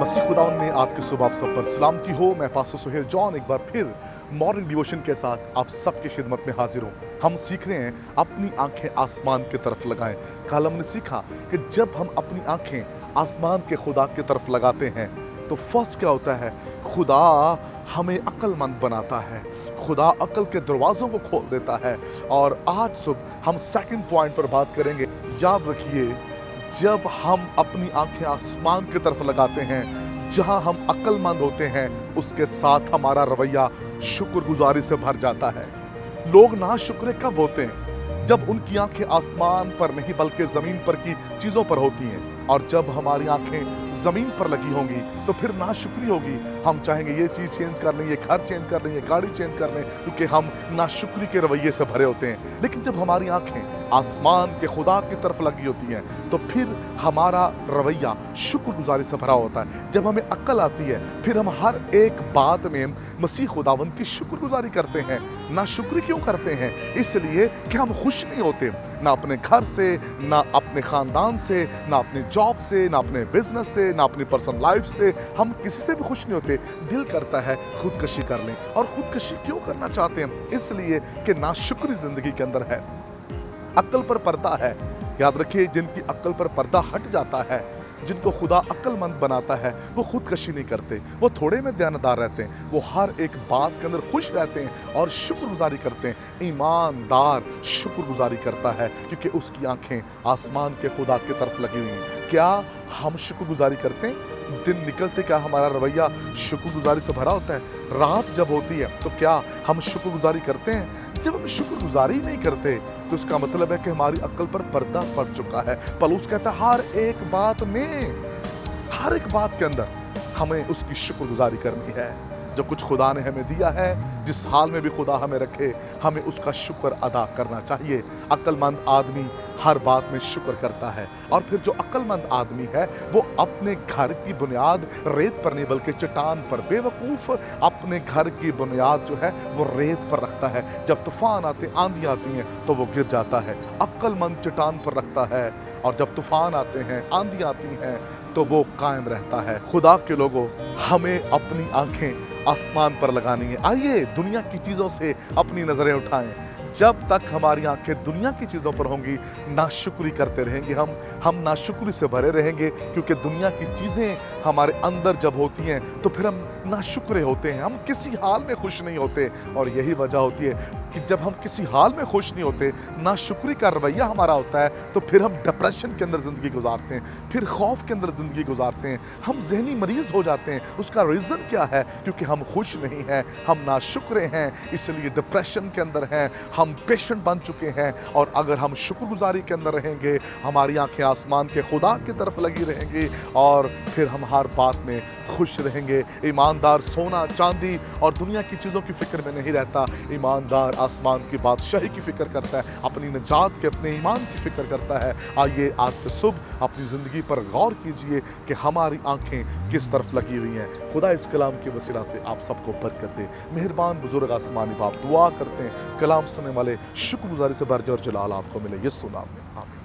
मसीह खुदावन में आपकी सुबह आप सब पर सलामती हो। मैं पास्टर सुहेल जॉन एक बार फिर मॉर्निंग डिवोशन के साथ आप सबकी खिदमत में हाजिर हूँ। हम सीख रहे हैं अपनी आंखें आसमान की तरफ लगाएं। कल हमने सीखा कि जब हम अपनी आंखें आसमान के खुदा की तरफ लगाते हैं तो फर्स्ट क्या होता है, खुदा हमें अक्लमंद बनाता है, खुदा अक्ल के दरवाज़ों को खोल देता है। और आज सुबह हम सेकंड पॉइंट पर बात करेंगे। याद रखिए, जब हम अपनी आंखें आसमान की तरफ लगाते हैं, जहां हम अक्लमंद होते हैं, उसके साथ हमारा रवैया शुक्रगुजारी से भर जाता है। लोग नाशुक्रे कब होते हैं? जब उनकी आंखें आसमान पर नहीं बल्कि ज़मीन पर की चीज़ों पर होती हैं। और जब हमारी आंखें ज़मीन पर लगी होंगी तो फिर नाशुक्री होगी। हम चाहेंगे ये चीज़ चेंज कर लें, ये घर चेंज कर लें, ये गाड़ी चेंज कर लें, क्योंकि हम नाशुक्री के रवैये से भरे होते हैं। लेकिन जब हमारी आंखें आसमान के खुदा की तरफ लगी होती हैं तो फिर हमारा रवैया शुक्रगुजारी से भरा होता है। जब हमें अक्ल आती है फिर हम हर एक बात में मसीह खुदावन की शुक्रगुजारी करते हैं। नाशुक्री क्यों करते हैं? इसलिए कि हम खुश नहीं होते, ना अपने घर से, ना अपने ख़ानदान से, ना अपने जॉब से, ना अपने बिजनेस से, ना अपनी पर्सनल लाइफ से। हम किसी से भी खुश नहीं होते। दिल करता है खुदकशी कर लें। और खुदकशी क्यों करना चाहते हैं? इसलिए कि नाशुक्री ज़िंदगी के अंदर है, अक्ल पर पर्दा है। याद रखिए, जिनकी अक्ल पर पर्दा हट जाता है, जिनको खुदा अक्लमंद बनाता है, वो खुदकशी नहीं करते, वो थोड़े में ध्यानदार रहते हैं, वो हर एक बात के अंदर खुश रहते हैं और शुक्रगुजारी करते हैं। ईमानदार शुक्रगुजारी करता है क्योंकि उसकी आंखें आसमान के खुदा की तरफ लगी हुई हैं। क्या हम शुक्रगुजारी करते हैं? दिन निकलते क्या हमारा रवैया शुक्रगुजारी से भरा होता है? रात जब होती है तो क्या हम शुक्रगुजारी करते हैं? जब हम शुक्रगुजारी नहीं करते तो इसका मतलब है कि हमारी अक्ल पर पर्दा पड़ चुका है। पौलुस कहता है हर एक बात में, हर एक बात के अंदर हमें उसकी शुक्रगुजारी करनी है। जो कुछ खुदा ने हमें दिया है, जिस हाल में भी खुदा हमें रखे, हमें उसका शुक्र अदा करना चाहिए। अक्लमंद आदमी हर बात में शुक्र करता है। और फिर जो अक्लमंद आदमी है वो अपने घर की बुनियाद रेत पर नहीं बल्कि चट्टान पर, बेवकूफ़ अपने घर की बुनियाद जो है वो रेत पर रखता है। जब तूफान आते, आंधी आती हैं तो वो गिर जाता है। अक्लमंद चट्टान पर रखता है और जब तूफान आते हैं, आंधी आती हैं तो वो कायम रहता है। खुदा के लोगों, हमें अपनी आंखें आसमान पर लगानी है। आइए दुनिया की चीज़ों से अपनी नज़रें उठाएं। जब तक हमारी आंखें दुनिया की चीज़ों पर होंगी, नाशुक्री करते रहेंगे हम नाशुक्री से भरे रहेंगे, क्योंकि दुनिया की चीज़ें हमारे अंदर जब होती हैं तो फिर हम नाशुक्रे होते हैं, हम किसी हाल में खुश नहीं होते। और यही वजह होती है कि जब हम किसी हाल में खुश नहीं होते, नाशुक्री का रवैया हमारा होता है, तो फिर हम डिप्रेशन के अंदर ज़िंदगी गुजारते हैं, फिर खौफ के अंदर ज़िंदगी गुजारते हैं, हम जहनी मरीज़ हो जाते हैं। उसका रीज़न क्या है? क्योंकि हम खुश नहीं हैं, हम नाशुक्रे हैं, इसलिए डिप्रेशन के अंदर हैं, हम पेशेंट बन चुके हैं। और अगर हम शुक्रगुजारी के अंदर रहेंगे, हमारी आंखें आसमान के खुदा की तरफ लगी रहेंगी और फिर हम हर बात में खुश रहेंगे। ईमानदार सोना चांदी और दुनिया की चीज़ों की फ़िक्र में नहीं रहता। ईमानदार आसमान की बादशाही की फ़िक्र करता है, अपनी निजात के, अपने ईमान की फ़िक्र करता है। आइए आज के सुबह अपनी ज़िंदगी पर गौर कीजिए कि हमारी आंखें किस तरफ लगी हुई हैं। खुदा इस कलाम के वसीला से आप सबको बरकत दे। मेहरबान बुजुर्ग आसमानी बाप, दुआ करते हैं कलाम सुनने वाले शुक्रगुजारी से भर जाए और जलाल आपको मिले। यीशु नाम में आमीन।